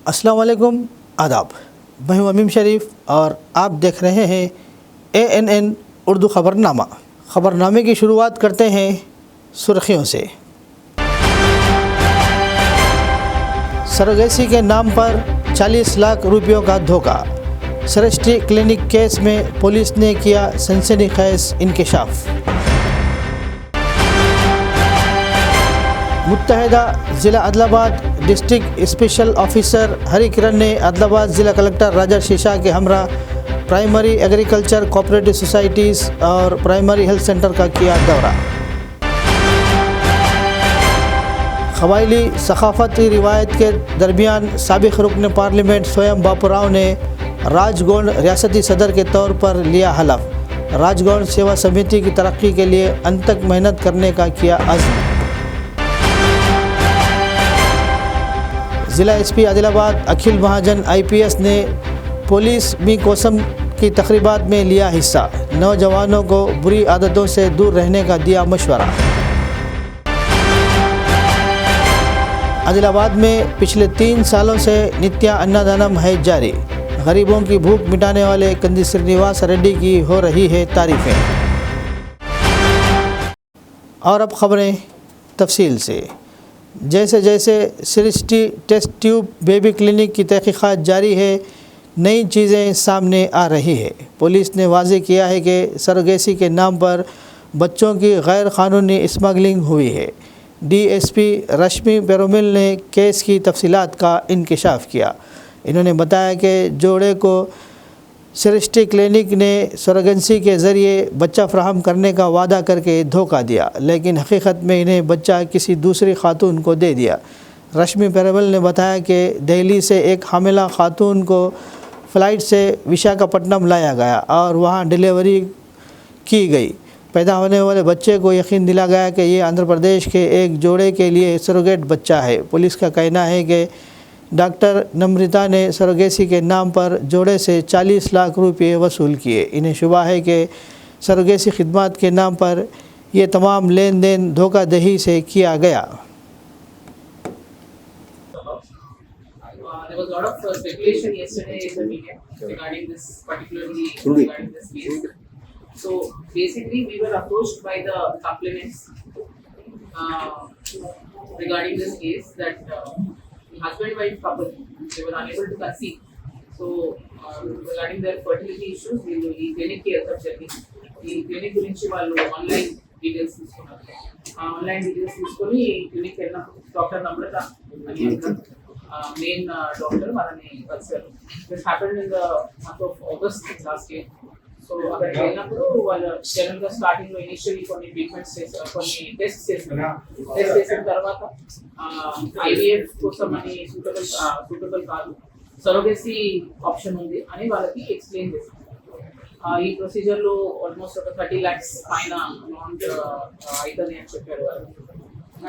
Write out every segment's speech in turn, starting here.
अस्सलाम वालेकुम, आदाब। मैं हूं अमीम शरीफ और आप देख रहे हैं ANN उर्दू ख़बरनामा। ख़बरनामे की शुरुआत करते हैं सुर्खियों से। सरोगेसी के नाम पर 40 लाख रुपयों का धोखा। सृष्टि क्लिनिक केस में पुलिस ने किया सनसनीखेज इंकशाफ। मुत्तहदा ज़िला आदिलाबाद डिस्ट्रिक्ट स्पेशल ऑफिसर हरी किरण ने आदिलाबाद ज़िला कलेक्टर राजा शीशा के हमरा प्राइमरी एग्रीकल्चर कोऑपरेटिव सोसाइटीज़ और प्राइमरी हेल्थ सेंटर का किया दौरा। क़बायली सक़ाफ़ती रिवायत के दरमियान साबिक़ रुकन पार्लियामेंट स्वयं बापूराव ने राजगौंड रियासती सदर के तौर पर लिया हलफ। राजगौंड सेवा समिति की तरक्की के लिए अंत तक मेहनत करने का किया अज़्म। ज़िला SP आदिलाबाद अखिल महाजन IPS ने पुलिस मी कोसम की तक़रीबात में लिया हिस्सा। नौजवानों को बुरी आदतों से दूर रहने का दिया मशवरा। आदिलाबाद में पिछले 3 सालों से नित्या अन्नदानम है जारी। गरीबों की भूख मिटाने वाले कंदी श्रीनिवास रेड्डी की हो रही है तारीफ़ें। और अब ख़बरें तफसील से। जैसे जैसे सृष्टि टेस्ट ट्यूब बेबी क्लिनिक की तहक़ीक़ात जारी है, नई चीज़ें सामने आ रही है। पुलिस ने वाज़ेह किया है कि सरोगेसी के नाम पर बच्चों की गैर क़ानूनी स्मगलिंग हुई है। DSP रश्मि पेरुमल ने केस की तफसीलात का इंकशाफ किया। इन्होंने बताया कि जोड़े को सृष्टि क्लिनिक ने सरोगेसी के ज़रिए बच्चा फ़राहम करने का वादा करके धोखा दिया, लेकिन हकीकत में इन्हें बच्चा किसी दूसरी खातून को दे दिया। रश्मि पेरुमल ने बताया कि दिल्ली से एक हामिला खातून को फ़्लाइट से विशाखापट्टनम लाया गया और वहां डिलीवरी की गई। पैदा होने वाले बच्चे को यकीन दिला गया कि ये आंध्र प्रदेश के एक जोड़े के लिए सरोगेट बच्चा है। पुलिस का कहना है कि डॉक्टर नम्रता ने सरोगेसी के नाम पर जोड़े से 40 लाख रुपये वसूल किए। इन्हें शुबा है कि सरोगेसी खिदमात के नाम पर ये तमाम लेन देन धोखाधड़ी से किया गया। There was a lot of speculation yesterday in the media regarding this case. So basically, we were approached by the complainants regarding this case that the husband-wife couple, they were unable to conceive. So regarding their fertility issues, we clinic ki help cheyali. The clinic gurinchi vallu online details తీసుకున్నారు. Online details తీసుకొని clinic వెళ్ళిన doctor నమ్రత అని main doctor మనని కలిసారు. This happened in the month of August last year. So అక్కడికి వెళ్ళినప్పుడు వాళ్ళు జనరల్గా స్టార్టింగ్లో ఇనిషియల్లీ కొన్ని ట్రీట్మెంట్స్ చేశారు, కొన్ని టెస్ట్ చేసిన తర్వాత IVF కోసం అని సూటబుల్ కాదు, సరోగేసీ ఆప్షన్ ఉంది అని వాళ్ళకి ఎక్స్ప్లెయిన్ చేశారు. ఈ ప్రొసీజర్లో ఆల్మోస్ట్ ఒక 30 lakhs పైన అమౌంట్ అవుతుంది అని చెప్పారు వాళ్ళు.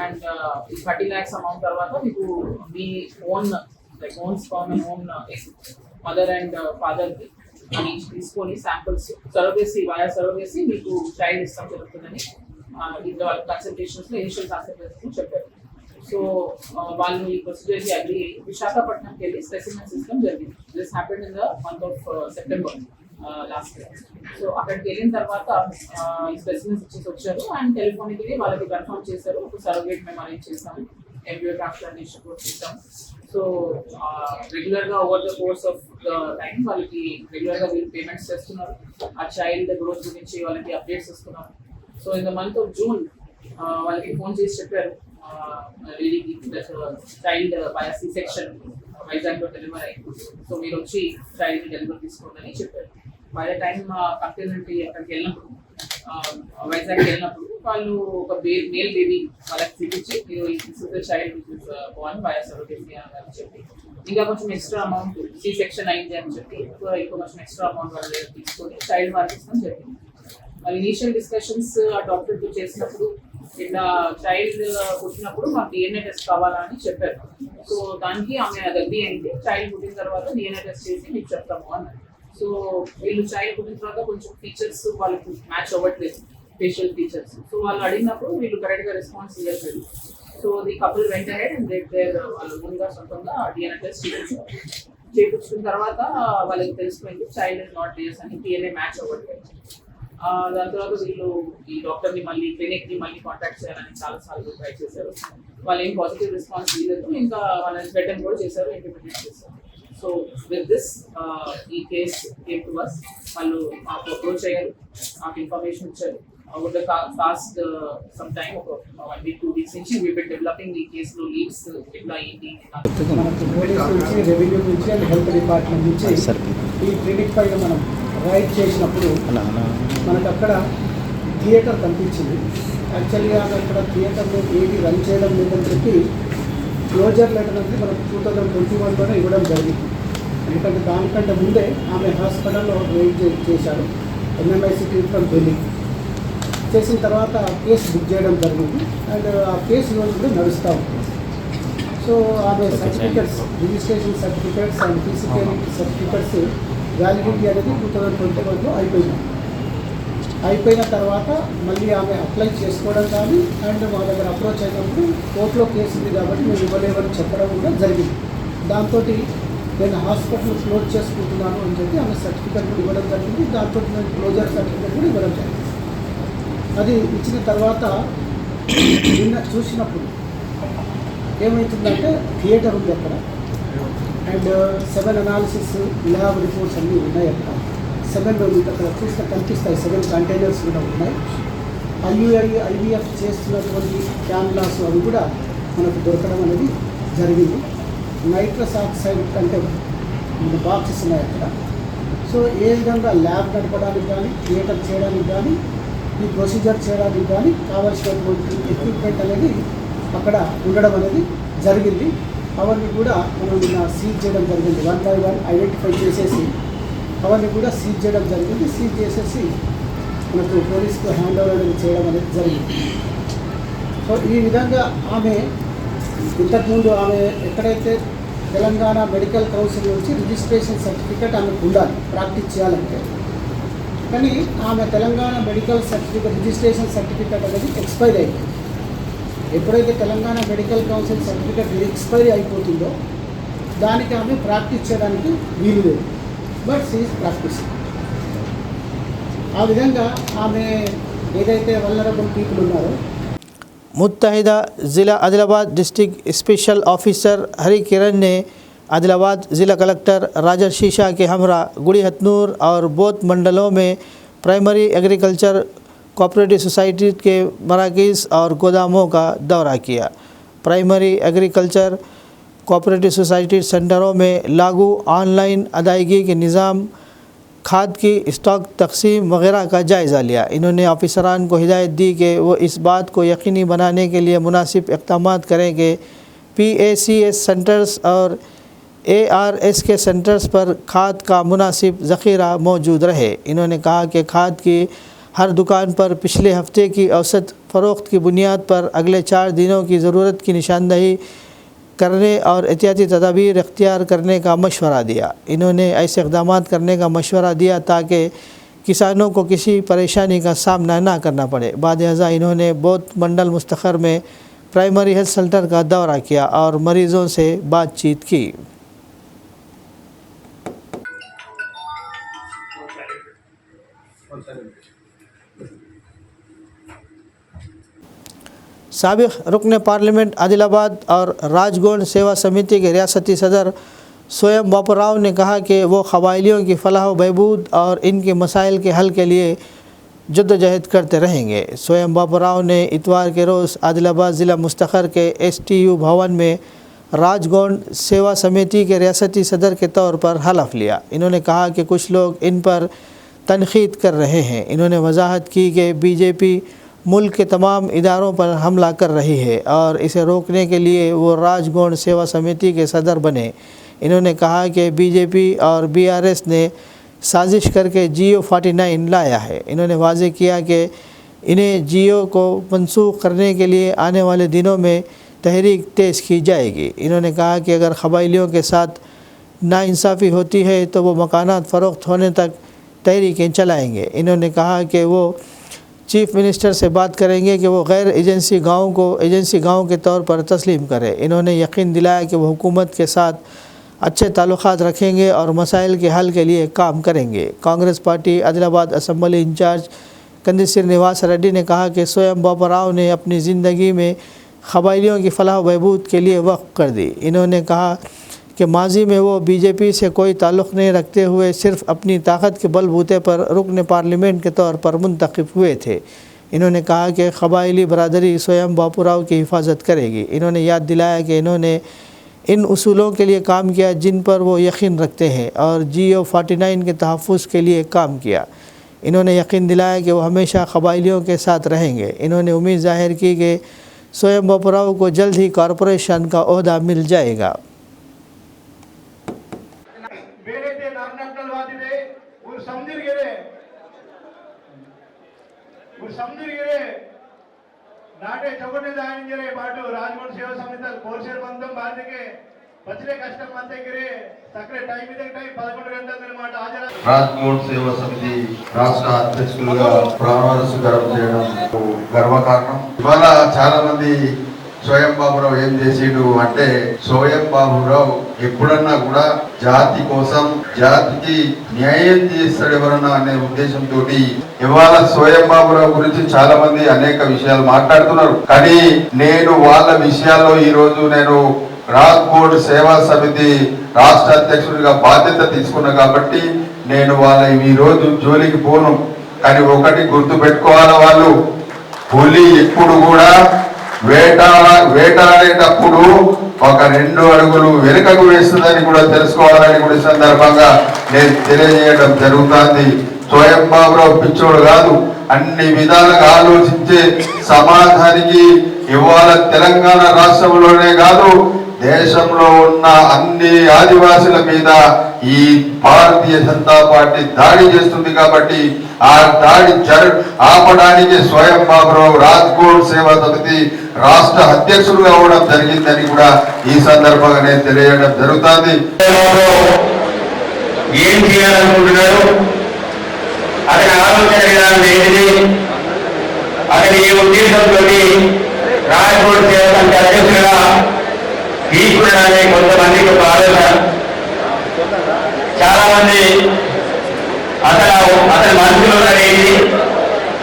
అండ్ ఈ 30 lakhs అమౌంట్ తర్వాత మీకు మీ own sperm and own mother and ఫాదర్కి అని తీసుకొని శాంపుల్స్ సరోగేసీ మీకు చైల్డ్ ఇష్టం జరుగుతుందని ఇంట్లో వాళ్ళ కన్సల్టేషన్స్లో ఇనిషియల్ కన్సల్టేషన్స్ చెప్పారు. సో వాళ్ళు ఈ ప్రొసీజర్కి అగ్రీ విశాఖపట్నంకి వెళ్ళి స్పెసిమెన్ సిస్టమ్ జరిగింది. This happened in the month of September last year. So అక్కడికి వెళ్ళిన తర్వాత ఈ స్పెసిమెన్స్ ఇచ్చేసి వచ్చారు అండ్ టెలిఫోనిక్లీ వాళ్ళకి కన్ఫర్మ్ చేశారు, ఒక సరోగేట్ మేము అరేంజ్ చేస్తాము, ఎంబ్రియో ట్రాన్స్ప్లాంటేషన్ కూడా చేస్తాము. సో రెగ్యులర్గా over the course of the time వాళ్ళకి రెగ్యులర్గా వీళ్ళు పేమెంట్స్ చేస్తున్నారు. ఆ చైల్డ్ గ్రోత్ గురించి వాళ్ళకి అప్డేట్స్ ఇస్తున్నారు. So in the month of June వాళ్ళకి ఫోన్ చేసి చెప్పారు లేడీకి చైల్డ్ బై C-section వైజాగ్లో డెలివరీ అయింది, సో మీరు వచ్చి చైల్డ్ని డెలివరీ తీసుకోండి అని చెప్పారు. బై ద టైం కంప్లైంట్ అక్కడికి వెళ్ళినప్పుడు వైజాగ్కి వెళ్ళినప్పుడు వాళ్ళు ఒక మేల్ బేబీ వాళ్ళకి చూపించి మీరు చైల్డ్ బోర్న్ బై సరోగేసీ అని చెప్పి ఇంకా కొంచెం ఎక్స్ట్రా అమౌంట్ C-section అయింది అని చెప్పి ఇంకో కొంచెం ఎక్స్ట్రా అమౌంట్ వాళ్ళు తీసుకొని చైల్డ్ వాళ్ళకి ఇస్తాం జరిగింది. వాళ్ళు ఇనీషియల్ డిస్కషన్స్ ఆ డాక్టర్తో చేసినప్పుడు ఇట్లా చైల్డ్ పుట్టినప్పుడు మాకు DNA టెస్ట్ కావాలా అని చెప్పారు. సో దానికి ఆమె అగ్రీ అయింది. చైల్డ్ పుట్టిన తర్వాత DNA టెస్ట్ చేసి మీకు చెప్తాము అన్నారు. సో వీళ్ళు చైల్డ్ పుట్టిన తర్వాత కొంచెం ఫీచర్స్ వాళ్ళకి మ్యాచ్ అవ్వట్లేదు, ఫేషియల్ ఫీచర్స్. సో వాళ్ళు అడిగినప్పుడు వీళ్ళు కరెక్ట్గా రెస్పాన్స్ ఇవ్వట్లేదు. So the couple went ahead and did their ముందుగా సొంతంగా DNA టెస్ట్ చేయించుకున్న తర్వాత వాళ్ళకి తెలిసిపోయింది చైల్డ్ ఇస్ నాట్ దేర్స్ అని DNA మ్యాచ్ అవ్వట్లేదు. దాని తర్వాత వీళ్ళు ఈ డాక్టర్ని మళ్ళీ క్లినిక్ని మళ్ళీ కాంటాక్ట్ చేయాలని చాలాసార్లు ట్రై చేశారు. వాళ్ళు ఏం పాజిటివ్ రెస్పాన్స్ ఇవ్వలేదు. ఇంకా వాళ్ళని థ్రెటన్ కూడా చేశారు, ఇంప్లిమెంట్ చేశారు. సో విత్ దిస్ ఈ కేస్ కేమ్ టు అస్. వాళ్ళు మాకు అప్రోచ్ అయ్యారు, మాకు ఇన్ఫర్మేషన్ ఇచ్చారు. Over the past some time, 1 week 2 weeks నుంచి we've been developing the case లో leads ఎట్లా ఏంటి మనకు పోలీస్ నుంచి, రెవెన్యూ నుంచి అండ్ హెల్త్ డిపార్ట్మెంట్ నుంచి ఈ క్లినిక్ పైన మనం రైడ్ చేసినప్పుడు మనకు అక్కడ థియేటర్ కనిపించింది. యాక్చువల్గా అక్కడ థియేటర్లో ఏది రన్ చేయడం లేదని చెప్పి క్లోజర్ లెటర్ అనేది మనకు 2021లోనే ఇవ్వడం జరిగింది. ఎందుకంటే దానికంటే ముందే ఆమె హాస్పిటల్లో రైడ్ చేశారు. MMIC ఫ్రమ్ ఢిల్లీ చేసిన తర్వాత కేసు బుక్ చేయడం జరిగింది. అండ్ ఆ కేసు ఈరోజు కూడా నడుస్తూ ఉంటుంది. సో ఆమె certificates, registration certificates and physical certificates validity అనేది 2021లో అయిపోయిన తర్వాత మళ్ళీ ఆమె అప్లై చేసుకోవడం కానీ అండ్ మా దగ్గర అప్రోచ్ అయినప్పుడు కోర్టులో కేసు ఉంది కాబట్టి మేము ఇవ్వలేమని చెప్పడం కూడా జరిగింది. దాంతో నేను హాస్పిటల్ క్లోజ్ చేసుకుంటున్నాను అని చెప్పి ఆమె సర్టిఫికెట్ కూడా ఇవ్వడం జరిగింది. దాంతో నేను క్లోజర్ సర్టిఫికెట్ కూడా ఇవ్వడం జరిగింది. అది ఇచ్చిన తర్వాత నిన్న చూసినప్పుడు ఏమవుతుందంటే థియేటర్ ఉంది అక్కడ అండ్ 7 అనాలిసిస్ ల్యాబ్ రిపోర్ట్స్ అన్నీ ఉన్నాయి అక్కడ. 7 మీకు అక్కడ చూస్తే కనిపిస్తాయి. 7 కంటైనర్స్ కూడా ఉన్నాయి. IVF చేస్తున్నటువంటి క్యాన్లాస్ అవి కూడా మనకు దొరకడం అనేది జరిగింది. నైట్రస్ ఆక్సైడ్ అంటే మన బాక్సెస్ ఉన్నాయి అక్కడ. సో ఏ విధంగా ల్యాబ్ నడపడానికి కానీ థియేటర్ చేయడానికి కానీ ఈ ప్రొసీజర్ చేయడానికి కానీ కావాల్సినటువంటి ఎక్విప్మెంట్ అనేది అక్కడ ఉండడం అనేది జరిగింది. అవన్నీ కూడా మనం నిన్న సీజ్ చేయడం జరిగింది. 1 by 1 ఐడెంటిఫై చేసేసి అవన్నీ కూడా సీజ్ చేయడం జరిగింది. సీజ్ చేసేసి మనకు పోలీసుకు హ్యాండ్ ఓవర్ అనేది చేయడం అనేది జరిగింది. సో ఈ విధంగా ఆమె ఇంతకుముందు ఆమె ఎక్కడైతే తెలంగాణ మెడికల్ కౌన్సిల్ నుంచి రిజిస్ట్రేషన్ సర్టిఫికేట్ ఆమెకు ఉండాలి ప్రాక్టీస్ చేయాలంటే, కానీ ఆమె Telangana medical certificate registration certificate అనేది ఎక్స్పైరీ అయిపోయింది. ఎప్పుడైతే Telangana medical council certificate expiry అయిపోతుందో దానికి ఆమె ప్రాక్టీస్ చేయడానికి వీలు లేదు. But she is practice. ఆ విధంగా ఆమె ఏదైతే వల్నరబుల్ పీపుల్ ఉన్నారో मुत्तहिदा ज़िला आदिलाबाद डिस्ट्रिक्ट स्पेशल ऑफिसर हरी किरण ने आदिलाबाद ज़िला कलेक्टर राजर शीशा के हमरा गुड़ी हथनूर और बोथ मंडलों में प्राइमरी एग्रीकल्चर कोऑपरेटिव सोसाइटी के मराकज़ और गोदामों का दौरा किया। प्राइमरी एग्रीकल्चर कोऑपरेटिव सोसाइटी सेंटरों में लागू ऑनलाइन अदायगी के निज़ाम, खाद की स्टॉक तकसीम वगैरह का जायज़ा लिया। इन्होंने ऑफिसरान को हिदायत दी कि वो इस बात को यकीनी बनाने के लिए मुनासिब इक़दाम करें कि PACS सेंटर्स और ARS के सेंटर्स पर खाद का मुनासिब ज़ख़ीरा मौजूद रहे। इन्होंने कहा कि खाद की हर दुकान पर पिछले हफ्ते की औसत फ़रोख्त की बुनियाद पर अगले 4 दिनों की ज़रूरत की निशानदही करने और एहतियाती तदाबीर इख्तियार करने का मशवरा दिया। इन्होंने ऐसे इक़दाम करने का मशवरा दिया ताकि किसानों को किसी परेशानी का सामना ना करना पड़े। बाद हज़ा इन्होंने बोथ मंडल मुस्तखर में प्राइमरी हेल्थ सेंटर का दौरा किया और मरीज़ों से बातचीत की। साबिक़ रुकन पार्लियामेंट आदिलाबाद और राजगोंड सेवा समिति के रियासती सदर स्वयं बापूराव ने कहा कि वो क़बायलियों की फलाह व बहबूद और इनके मसाइल के हल के लिए जद्दोजहद करते रहेंगे। स्वयं बापूराव ने इतवार के रोज़ आदिलाबाद ज़िला मुस्तखर के STU भवन में राजगोंड सेवा समिति के रियासती सदर के तौर पर हलफ लिया। इन्होंने कहा कि कुछ लोग इन पर तनक़ीद कर रहे हैं। इन्होंने वजाहत की कि BJP मुल्क के तमाम इदारों पर हमला कर रही है और इसे रोकने के लिए वो राजगोंड सेवा समिति के सदर बने। इन्होंने कहा कि BJP और BRS ने साजिश करके GO 49 लाया है। इन्होंने वाज़ेह किया कि इन्हें GO को मनसूख करने के लिए आने वाले दिनों में तहरीक तेज़ की जाएगी। इन्होंने कहा कि अगर क़बायलियों के साथ नाइंसाफ़ी होती है तो वो मकानात फ़रोख्त होने तक तहरीकें चलाएँगे। इन्होंने कहा कि वो चीफ मिनिस्टर से बात करेंगे कि वो गैर एजेंसी गाँव को एजेंसी गाँव के तौर पर तस्लीम करें। इन्होंने यकीन दिलाया कि वो हुकूमत के साथ अच्छे ताल्लुक़ात रखेंगे और मसाइल के हल के लिए काम करेंगे। Congress party Adilabad assembly incharge Kandi Srinivas Reddy ने कहा कि स्वयं बाबूराव ने अपनी ज़िंदगी में क़बायलियों की फलाह बहबूद के लिए वक्फ़ कर दी। इन्होंने कहा कि माजी में वो बीजेपी से कोई ताल्लुक़ नहीं रखते हुए सिर्फ़ अपनी ताकत के बलबूते पर रुकन पार्लियामेंट के तौर पर मुंतखब हुए थे। इन्होंने कहा कि क़बायली बरादरी स्वयं बाबूराव की हिफाजत करेगी। इन्होंने याद दिलाया कि इन्होंने इन उसूलों के लिए काम किया जिन पर वो यकीन रखते हैं और GO 49 के तहफ़्फ़ुज़ के लिए काम किया। इन्होंने यकीन दिलाया कि वो हमेशा क़बायलियों के साथ रहेंगे। इन्होंने उम्मीद ज़ाहिर की कि स्वयं बाबूराव को जल्द ही कॉरपोरेशन का ओहदा मिल जाएगा। नाटे चौकटे दायनिंगे बाटू राजकोट सेवा समिति कोर्सेर बंदम बारके बचले कष्टम अंते गिरे सक्रे टाइम इदे टाइम 11 గంటల మాట హాజరు రాజ్కోట్ సేవా సమితి రాష్ట్ర అధ్యక్షులుగా ప్రమాణ స్వీకారం చేయడం గర్వకారణం. ఇవాళ చాలా మంది స్వయం బాబురావు ఏం చేసిండు అంటే స్వయం బాబురావు ఎప్పుడన్నా కూడా జాతి కోసం జాతికి న్యాయం చేస్తాడు ఎవరన్నా అనే ఉద్దేశంతో ఇవాళ స్వయం బాబురావు గురించి చాలా మంది అనేక విషయాలు మాట్లాడుతున్నారు. కానీ నేను వాళ్ళ విషయాల్లో ఈ రోజు నేను రాజ్కోట్ సేవా సమితి రాష్ట్ర అధ్యక్షుడిగా బాధ్యత తీసుకున్నా కాబట్టి నేను వాళ్ళ ఈ రోజు జోలికి పోను. కానీ ఒకటి గుర్తు పెట్టుకోవాలి, వాళ్ళు పులి ఎప్పుడు కూడా వేటాడేటప్పుడు ఒక 2 అడుగులు వెనుకకు వేస్తుందని కూడా తెలుసుకోవాలని కూడా సందర్భంగా నేను తెలియజేయడం జరుగుతుంది. స్వయం బాబురావు పిచ్చోడు కాదు, అన్ని విధాలుగా ఆలోచించే సమాజానికి ఇవాళ తెలంగాణ రాష్ట్రంలోనే కాదు దేశంలో ఉన్న అన్ని ఆదివాసుల మీద ఈ భారతీయ జనతా పార్టీ దాడి చేస్తుంది. కాబట్టి ఆ దాడి ఆపడానికి స్వయం బాబురావు రాజ్కోట్ సేవా సమితి రాష్ట్ర అధ్యక్షుడుగా అవడం జరిగిందని కూడా ఈ సందర్భంగా నేను తెలియజేయడం జరుగుతుంది. ఏం చేయాలనుకుంటున్నారు, అతని ఆలోచన విధానం ఏంటిది, అతని ఈ ఉద్దేశంతో రాజ్కోట్ సేవా సమితి అధ్యక్షులుగా తీసుకున్నారనే కొంతమందికి ఒక ఆలోచన. చాలా మంది అతని మనసులో అనేది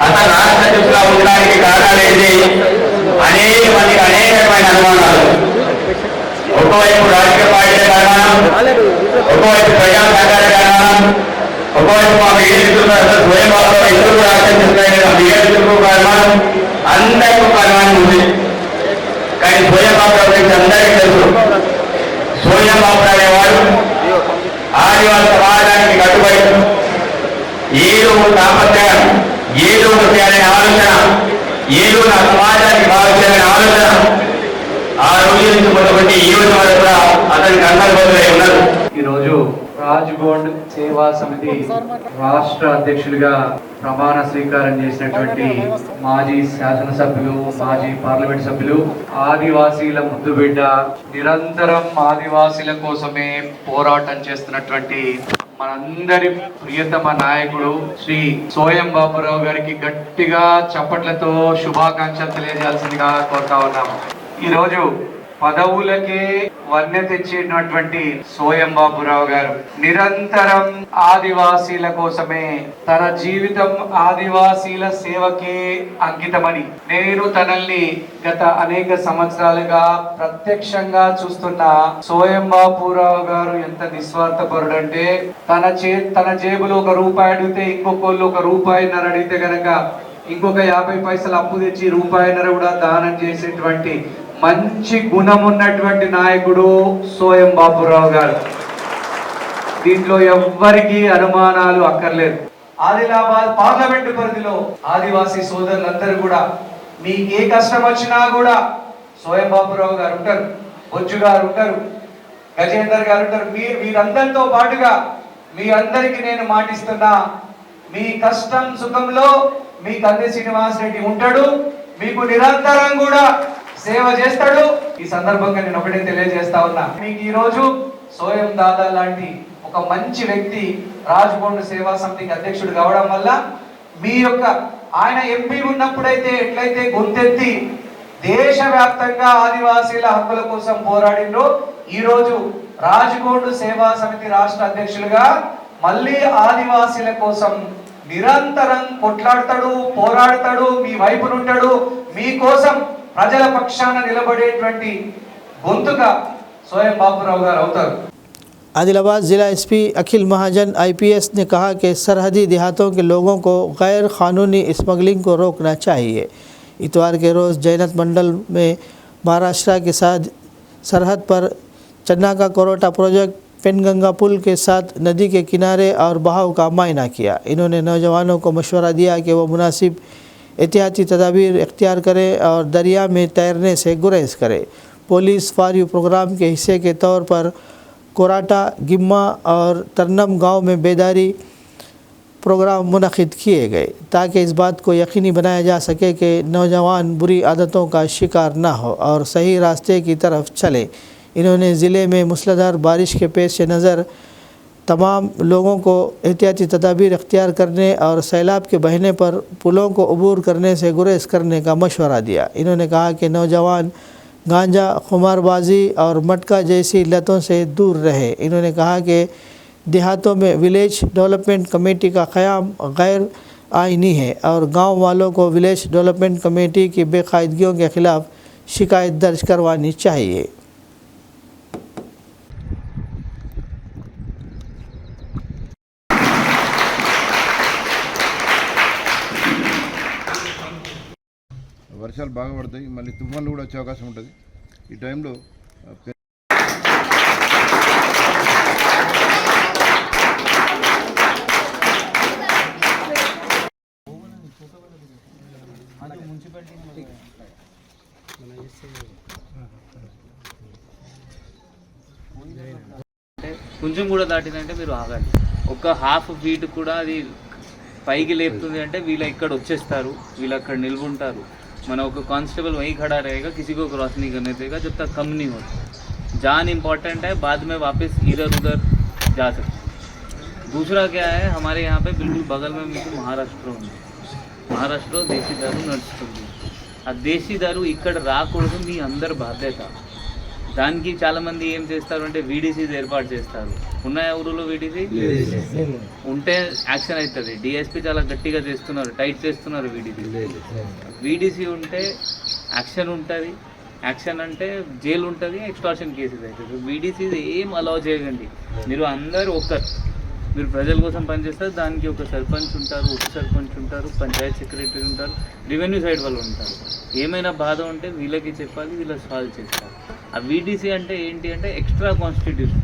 అతను రాష్ట్ర అధ్యక్షులుగా ఉండడానికి కారణాలు ఏంటి అనేక మందికి అనేకమైన అనుమానాలు. ఒకవైపు రాజకీయ పార్టీల కారణం, ఒకవైపు ప్రజా సంఘాల కారణం, ఒకవైపు మా స్వయం బాబురావు ఇద్దరు రాష్ట్ర అధ్యక్షులకు కారణం, అందరికీ కారణం ఉంది. కానీ స్వయం బాబురావు గురించి అందరికీ తెలుసు. స్వయం బాబురావు అనేవాడు ఆదివాసీ సమాజానికి కట్టుబడి ఏదో తాపత్రయం, ఏదో చేయాలనే ఆలోచన, ఏదో నా సమాజానికి బాగా చేయాలనే ఆలోచన ఆ రోజు నుంచి మొదలుపెట్టి ఈ రోజు వరకు కూడా అతనికి అందరికీ ఉన్నారు. ఈరోజు రాజ్కోట్ సేవా సమితి రాష్ట్ర అధ్యక్షులుగా ప్రమాణ స్వీకారం చేసినటువంటి మాజీ శాసనసభ్యులు, మాజీ పార్లమెంట్ సభ్యులు, ఆదివాసీల ముద్దుబిడ్డ, నిరంతరం ఆదివాసీల కోసమే పోరాటం చేస్తున్నటువంటి మనందరి ప్రియతమ నాయకుడు శ్రీ స్వయం బాబురావు గారికి గట్టిగా చప్పట్లతో శుభాకాంక్షలు తెలియజేయాల్సిందిగా కోరుతా ఉన్నాము. ఈరోజు పదవులకే వన్నె తెచ్చినటువంటి స్వయం బాబురావు గారు నిరంతరం ఆదివాసీల కోసమే, తన జీవితం ఆదివాసీల సేవకే అంకితమని నేను తనల్ని గత అనేక సంవత్సరాలుగా ప్రత్యక్షంగా చూస్తున్న స్వయం బాబురావు గారు ఎంత నిస్వార్థపరుడంటే తన జేబులో ₹1 అడిగితే ఇంకొకళ్ళు ₹1.5 అడిగితే గనక ఇంకొక 50 పైసలు అప్పు తెచ్చి ₹1.5 కూడా దానం చేసేటువంటి మంచి గుణం ఉన్నటువంటి నాయకుడు స్వయం బాబురావు గారు. దీంట్లో ఎవ్వరికి అనుమానాలు అక్కర్లేదు. ఆదిలాబాద్ పార్లమెంటు పరిధిలో ఆదివాసీ సోదరులందరూ కూడా మీకు ఏ కష్టం వచ్చినా కూడా స్వయం బాబురావు గారు ఉంటారు, బొజ్జు గారు ఉంటారు, గజేందర్ గారు ఉంటారు. వీరందరితో పాటుగా మీ అందరికి నేను మాటిస్తున్నా, మీ కష్టం సుఖంలో మీ కంది శ్రీనివాస్ రెడ్డి ఉంటాడు, మీకు నిరంతరం కూడా సేవ చేస్తాడు. ఈ సందర్భంగా నేను ఒకటే తెలియజేస్తా ఉన్నా, మీకు ఈ రోజు స్వయం దాదా లాంటి ఒక మంచి వ్యక్తి రాజ్కోట్ సేవా సమితికి అధ్యక్షుడు కావడం వల్ల మీ యొక్క ఆయన ఎంపీ ఉన్నప్పుడైతే ఎట్లయితే గొంతెత్తి దేశవ్యాప్తంగా ఆదివాసీల హక్కుల కోసం పోరాడిండ్రో ఈరోజు రాజ్కోట్ సేవా సమితి రాష్ట్ర అధ్యక్షులుగా మళ్ళీ ఆదివాసీల కోసం నిరంతరం కొట్లాడతాడు, పోరాడతాడు, మీ వైపునుంటాడు, మీకోసం ప్రజల పక్షాన నిలబడేటువంటి గొంతుగా స్వయం బాపురావు గారు అవుతారు। आदिलाबाद ज़िला एसपी अखिल महाजन आईपीएस ने कहा कि सरहदी देहातों के लोगों को गैर क़ानूनी स्मगलिंग को रोकना चाहिए। इतवार के रोज़ जैनत मंडल में महाराष्ट्र के साथ सरहद पर चन्ना का कोरोटा प्रोजेक्ट पेनगंगा पुल के साथ नदी के किनारे और बहाव का मायना किया। इन्होंने नौजवानों को मशवरा दिया कि वो मुनासिब एहतियाती तदाबीर इख्तियार करें और दरिया में तैरने से गुरेज करें। पुलिस फॉर यू प्रोग्राम के हिस्से के तौर पर कोराटा, गिम्मा और तरनम गांव में बेदारी प्रोग्राम मुनक़िद किए गए ताकि इस बात को यकीनी बनाया जा सके कि नौजवान बुरी आदतों का शिकार ना हो और सही रास्ते की तरफ चले। इन्होंने ज़िले में मूसलाधार बारिश के पेश नज़र तमाम लोगों को एहतियाती तदाबीर इख्तियार करने और सैलाब के बहने पर पुलों को अबूर करने से गुरेज करने का मशवरा दिया। इन्होंने कहा कि नौजवान गांजा, खुमारबाजी और मटका जैसी लतों से दूर रहे। इन्होंने कहा कि देहातों में विलेज डेवलपमेंट कमेटी का क़याम गैर आइनी है और गांव वालों को विलेज डेवलपमेंट कमेटी की बेकायदगियों के ख़िलाफ़ शिकायत दर्ज करवानी चाहिए। వర్షాలు బాగా పడతాయి, మళ్ళీ తుఫాన్లు కూడా వచ్చే అవకాశం ఉంటుంది। ఈ టైంలో కొంచెం కూడా దాటిందంటే మీరు ఆగాలి। ఒక హాఫ్ ఫీట్ కూడా అది పైకి లేపుతుంది అంటే వీళ్ళు ఇక్కడ వచ్చేస్తారు, వీళ్ళు అక్కడ నిల్వుంటారు। మన ఒక कांस्टेबल वहीं खड़ा रहेगा, किसी को क्रॉस नहीं करने देगा जब तक कम नहीं होता। जान इम्पॉर्टेंट है, बाद में वापस इधर उधर जा सकते। दूसरा क्या है, हमारे यहाँ पे बिल्कुल बगल में మీకు మహారాష్ట్రలో దేశీ దారు నడుస్తుంది। ఆ దేశీ దారు ఇక్కడ రాకూడదు, మీ అందరి బాధ్యత। దానికి చాలామంది ఏం చేస్తారు అంటే వీడీసీస్ ఏర్పాటు చేస్తారు। ఉన్నాయా ఊరిలో వీడీసీ? ఉంటే యాక్షన్ అవుతుంది। డిఎస్పీ చాలా గట్టిగా చేస్తున్నారు, టైట్ చేస్తున్నారు వీడీసీ ఉంటే యాక్షన్ ఉంటుంది। యాక్షన్ అంటే జైలు ఉంటుంది, ఎక్స్టార్షన్ కేసెస్ అవుతుంది। వీడీసీ ఏం అలౌ చేయకండి। మీరు అందరూ మీరు ప్రజల కోసం పనిచేస్తారు। దానికి ఒక సర్పంచ్ ఉంటారు, ఉప సర్పంచ్ ఉంటారు, పంచాయత్ సెక్రటరీ ఉంటారు, రెవెన్యూ సైడ్ వాళ్ళు ఉంటారు। ఏమైనా బాధ ఉంటే వీళ్ళకి చెప్పాలి, వీళ్ళు సాల్వ్ చేస్తారు। ఆ వీడీసీ అంటే ఏంటి అంటే extra constitution,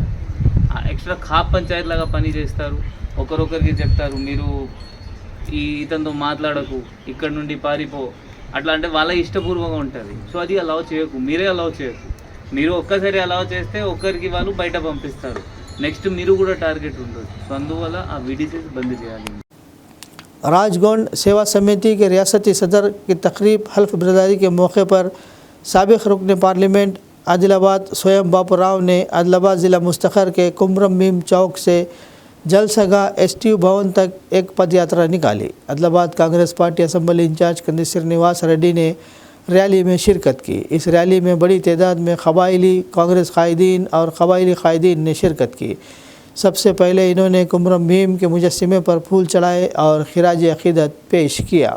extra khap Panchayat లాగా పని చేస్తారు। ఒకరొకరికి చెప్తారు మీరు ఇతనితో మాట్లాడకు, ఇక్కడ నుండి పారిపో, అట్లా అంటే వాళ్ళ ఇష్టపూర్వకంగా ఉంటుంది। సో అది అలౌ చేయకు, మీరే అలౌ చేయకు। మీరు ఒక్కసారి అలౌ చేస్తే ఒక్కరికి వాళ్ళు బయట పంపిస్తారు, నెక్స్ట్ మీరు కూడా టార్గెట్ ఉండదు। సో అందువల్ల ఆ వీడీసీస్ బంద్ చేయాలి। राजगोंड सेवा समिति के रियासती सदर की तकरीब हल्फ बरदारी के मौके पर साबिक़ रुकन पार्लियामेंट आदिलाबाद स्वयं बापूराव ने आदिलाबाद ज़िला मुस्तखर के कुमरम मीम चौक से जलसगा एसटीयू भवन तक एक पद यात्रा निकाली। Adilabad Congress party assembly incharge Kandi Srinivas Reddy ने रैली में शिरकत की। इस रैली में बड़ी तादाद में कबायली कांग्रेस कायदीन और कबायली कायदीन ने शिरकत की। सबसे पहले इन्होंने कुमरम भीम के मुजस्सिमे पर फूल चढ़ाए और खिराज अक़ीदत पेश किया।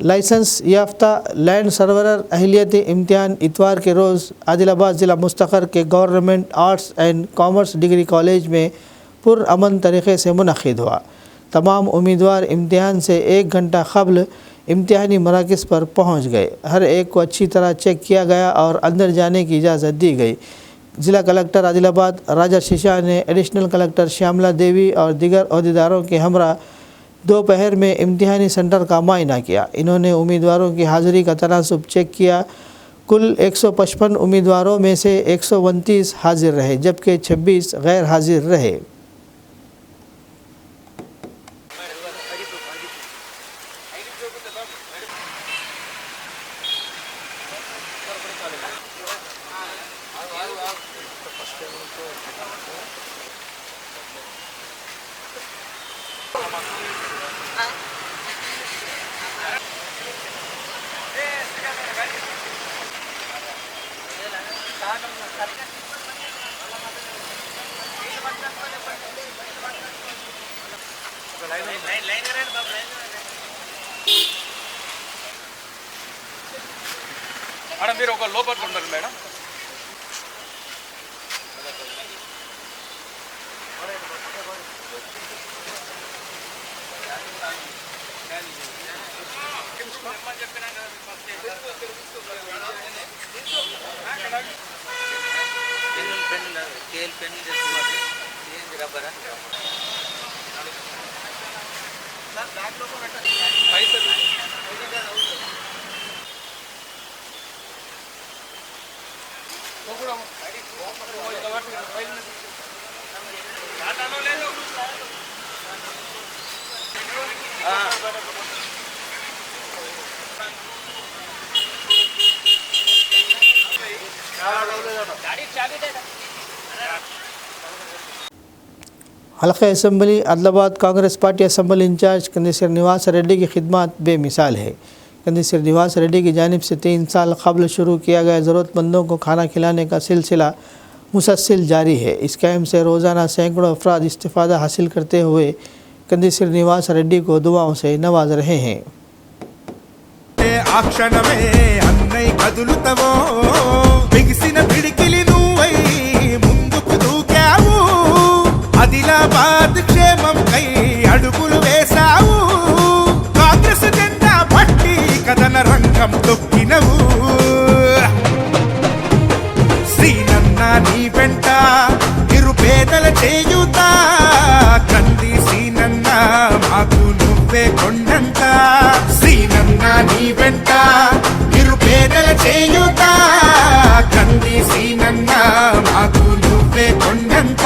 लाइसेंस याफ्ता लैंड सर्वरर अहलियत इम्तिहान इतवार के रोज़ आदिलाबाद ज़िला मुस्तक़र के government arts and commerce degree college में पुरअमन तरीक़े से मुनक़िद हुआ। तमाम उम्मीदवार इम्तिहान से 1 घंटा क़ब्ल इम्तिहानी मराकज़ पर पहुँच गए। हर एक को अच्छी तरह चेक किया गया और अंदर जाने की इजाज़त दी गई। ज़िला कलेक्टर आदिलाबाद राजा शीशा ने एडिशनल कलेक्टर श्यामला देवी और दीगर अहदेदारों के हमरा दोपहर में इम्तिहानी सेंटर का मायना किया। इन्होंने उम्मीदवारों की हाज़िरी का तनासुब चेक किया। कुल 155 उम्मीदवारों में से 129 हाजिर रहे जबकि 26 गैर हाजिर रहे। మేడం మీరు ఒక లోపలికి ఉండాలి మేడం. हल्का assembly Adilabad Congress party assembly incharge Kandi Srinivas Reddy की खिदमत बेमिसाल है। कंदी श्रीनिवास रेड्डी की जानिब से 3 साल कबल शुरू किया गया ज़रूरतमंदों को खाना खिलाने का सिलसिला मुसलसल जारी है। इस कैम्प से रोज़ाना सैकड़ों अफराद इस्तिफ़ादा हासिल करते हुए कंदी श्रीनिवास रेड्डी को दुआओं से नवाज रहे हैं। ఆదిలాబాద్ క్షేమం కై అడుగులు వేసావు, కాంగ్రెస్ జెండా పట్టి కథన రంగం తొక్కినవు. శ్రీనన్న నీ వెంట నిరుపేదల చేయుత, కంది శ్రీనన్న మాకు నువ్వే కొండంత. శ్రీనన్న నీ వెంట నిరుపేదల చేయుత, కంది శ్రీనన్న మాకు నువ్వే కొండంత.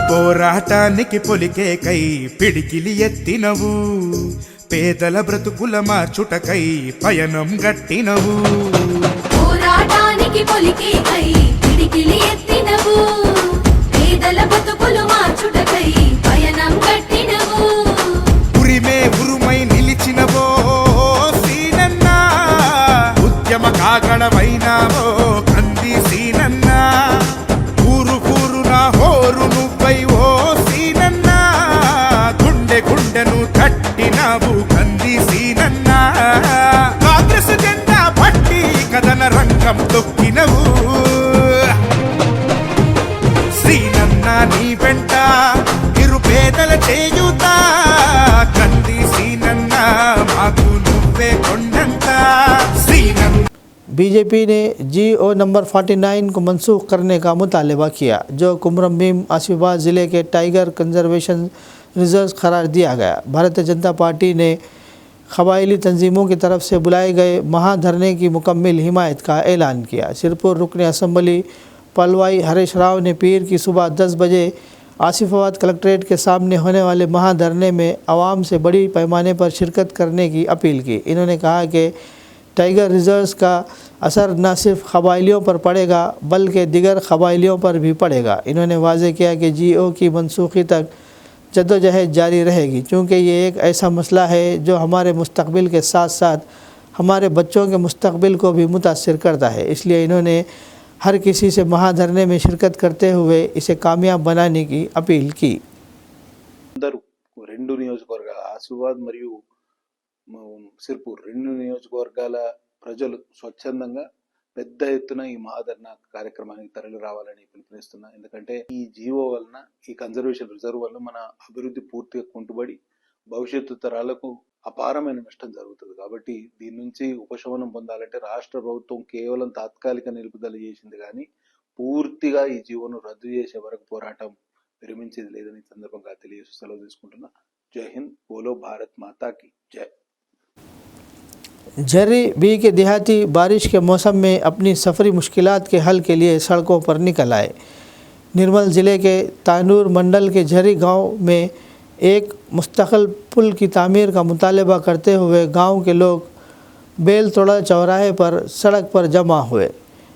పోరాటానికి పొలికే కై పిడికిలి ఎత్తినవు, పేదల బ్రతుకుల మార్చుటకై పయనం గట్టినవు. పోరాటానికి పొలికే కై పిడికిలి ఎత్తినవు, పేదల బ్రతుకులు మార్చుటకై పయనం గట్టినవు. ఉరిమే ఉరుమై నిలిచినవో సీనన్న, ఉద్యమ కాగడవైనావో కంది సీనన్న. ఊరు ఊరున హోరు నువ్వై ఓ సీనన్న, గుండె గుండెను తట్టినావు కంది సీనన్న. కాంగ్రెస్ జెండా పట్టి కథన రంగం తొక్కినవు. శ్రీనన్న నీ వెంట నిరుపేదల చేయుత, కంది సీనన్న మాకు నువ్వే కొండంత. శ్రీనన్న बीजेपी ने GO नंबर 49 को मनसूख करने का मुतालबा किया, जो कुमरम भीम आसिफाबाद ज़िले के टाइगर कंजर्वेशन रिजर्व करार दिया गया। भारतीय जनता पार्टी ने क़बायली तंजीमों की तरफ से बुलाए गए महाधरने की मुकम्मल हिमायत का ऐलान किया। सिरपुर रुकन असम्बली पलवाई हरीश राव ने पीर की सुबह 10 बजे आसिफाबाद कलेक्ट्रेट के सामने होने वाले महाधरने में आवाम से बड़ी पैमाने पर शिरकत करने की अपील की। इन्होंने कहा कि टाइगर रिजर्व्स का असर न सिर्फ कबायलियों पर पड़ेगा बल्कि दिगर कबायलियों पर भी पड़ेगा। इन्होंने वाज़ेह किया कि GO की मनसूखी तक जद्दोजहद जारी रहेगी, चूँकि ये एक ऐसा मसला है जो हमारे मुस्तकबिल के साथ साथ हमारे बच्चों के मुस्तकबिल को भी मुतासिर करता है। इसलिए इन्होंने हर किसी से महाधरने में शिरकत करते हुए इसे कामयाब बनाने की अपील की। అందరూ రెండు నియోజకవర్గాల ఆసిఫాబాద్ మరియు సిర్పూర్ రెండు నియోజకవర్గాల ప్రజలు స్వచ్ఛందంగా పెద్ద ఎత్తున ఈ మహాధరణ కార్యక్రమానికి తరలి రావాలని పిలుపునిస్తున్నా. ఎందుకంటే ఈ జీవో వలన, ఈ కన్జర్వేషన్ రిజర్వ్ వలన మన అభివృద్ధి పూర్తిగా కుంటుబడి భవిష్యత్తు తరాలకు అపారమైన నష్టం జరుగుతుంది. కాబట్టి దీని నుంచి ఉపశమనం పొందాలంటే రాష్ట్ర ప్రభుత్వం కేవలం తాత్కాలిక నిలుపుదల చేసింది కానీ పూర్తిగా ఈ జీవోను రద్దు చేసే వరకు పోరాటం విరమించేది లేదని సందర్భంగా తెలియజేస్తూ సెలవు తీసుకుంటున్నా. జై హింద్, బోలో భారత్ మాతా की जय। झर्री बी के देहाती बारिश के मौसम में अपनी सफरी मुश्किलात के हल के लिए सड़कों पर निकल आए। निर्मल ज़िले के तानूर मंडल के झर्री गांव में एक मुस्तकिल पुल की तामीर का मुतालबा करते हुए गांव के लोग बेलतोड़ा चौराहे पर सड़क पर जमा हुए।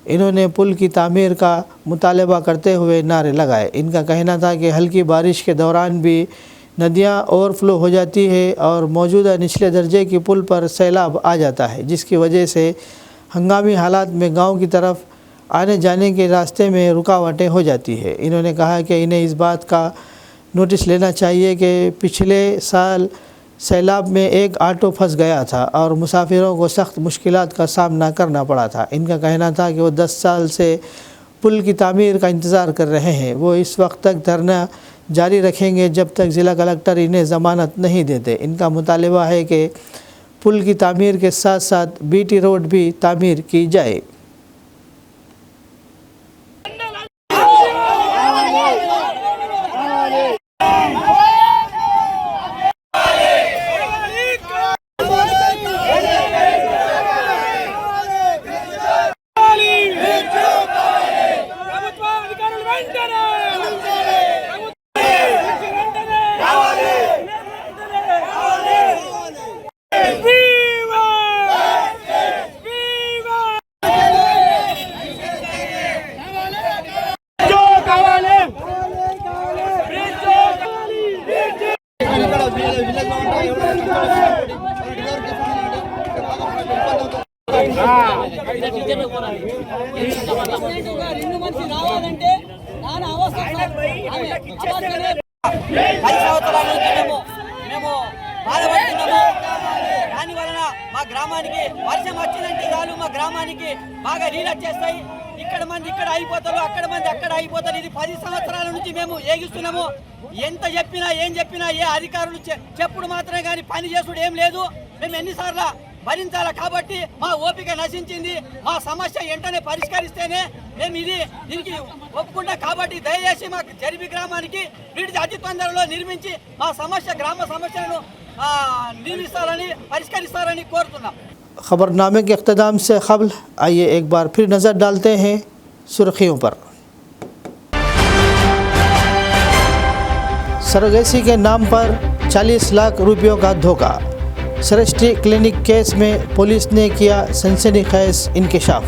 इन्होंने पुल की तामीर का मुतालबा करते हुए नारे लगाए। इनका कहना था कि हल्की बारिश के दौरान भी नदियां ओवरफ्लो हो जाती है और मौजूदा निचले दर्जे की पुल पर सैलाब आ जाता है, जिसकी वजह से हंगामी हालात में गांव की तरफ आने जाने के रास्ते में रुकावटें हो जाती है। इन्होंने कहा कि इन्हें इस बात का नोटिस लेना चाहिए कि पिछले साल सैलाब में एक ऑटो फंस गया था और मुसाफिरों को सख्त मुश्किलात का सामना करना पड़ा था। इनका कहना था कि वो 10 साल से पुल की तामीर का इंतज़ार कर रहे हैं। वो इस वक्त तक धरना जारी रखेंगे जब तक ज़िला कलेक्टर इन्हें ज़मानत नहीं देते। इनका मुतालबा है कि पुल की तामीर के साथ साथ BT रोड भी तामीर की जाए। దాని వలన మా గ్రామానికి వర్షం వచ్చిందంటే చాలు మా గ్రామానికి బాగా నీళ్ళు వచ్చేస్తాయి. ఇక్కడ మంది ఇక్కడ అయిపోతారు, అక్కడ మంది అక్కడ అయిపోతారు. ఇది 10 సంవత్సరాల నుంచి మేము ఏగిస్తున్నాము. ఎంత చెప్పినా ఏం చెప్పినా ఏ అధికారులు చెప్పుడు మాత్రమే కానీ పని చేసుడు ఏం లేదు. మేము ఎన్నిసార్లు భరించాలా? కాబట్టి మా ఓపిక నశించింది. మా సమస్య వెంటనే పరిష్కరిస్తేనే మేము దీనికి ఒప్పుకుంటాం. కాబట్టి దయచేసి మా జర్బీ గ్రామానికి బ్రిడ్జ్ అతి తొందరలో నిర్మించి మా గ్రామ సమస్యలను నిర్మిస్తారని పరిష్కరిస్తారని కోరుతున్నాం। खबरनामे के इख्तिताम से क़ब्ल आइए एक बार फिर नज़र डालते हैं सुर्खियों पर। सरगेसी के नाम पर 40 लाख रुपयों का धोखा। सृष्टि क्लिनिक केस में पुलिस ने किया सनसनीखेज इंकशाफ।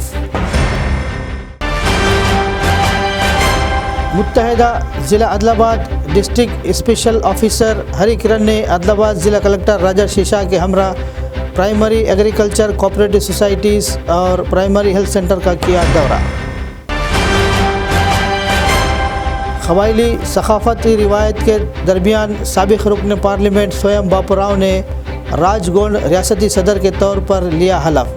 मुत्तहिदा ज़िला Adilabad district special officer Hari Kiran ने आदिलाबाद ज़िला कलेक्टर राजा शीशा के हमरा प्राइमरी एग्रीकल्चर कोऑपरेटिव सोसाइटीज़ और प्राइमरी हेल्थ सेंटर का किया दौरा। क़बायली सकाफ़ती रिवायत के दरमियान साबिक़ रुकन पार्लियामेंट स्वयं बापूराव ने राजगौंड रियासती सदर के तौर पर लिया हलफ।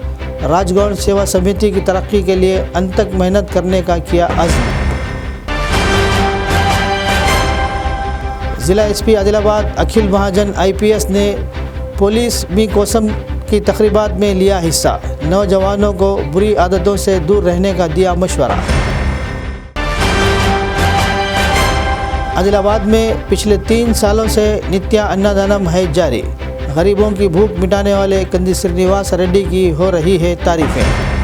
राजगौंड सेवा समिति की तरक्की के लिए अनतक मेहनत करने का किया अज़्म। ज़िला SP आदिलाबाद अखिल महाजन IPS ने पुलिस मी कोसम की तकरीबात में लिया हिस्सा। नौजवानों को बुरी आदतों से दूर रहने का दिया मशवरा। आदिलाबाद में पिछले 3 सालों से नित्या अन्नदानम है जारी। गरीबों की भूख मिटाने वाले कंदी श्रीनिवास रेड्डी की हो रही है तारीफ़ें।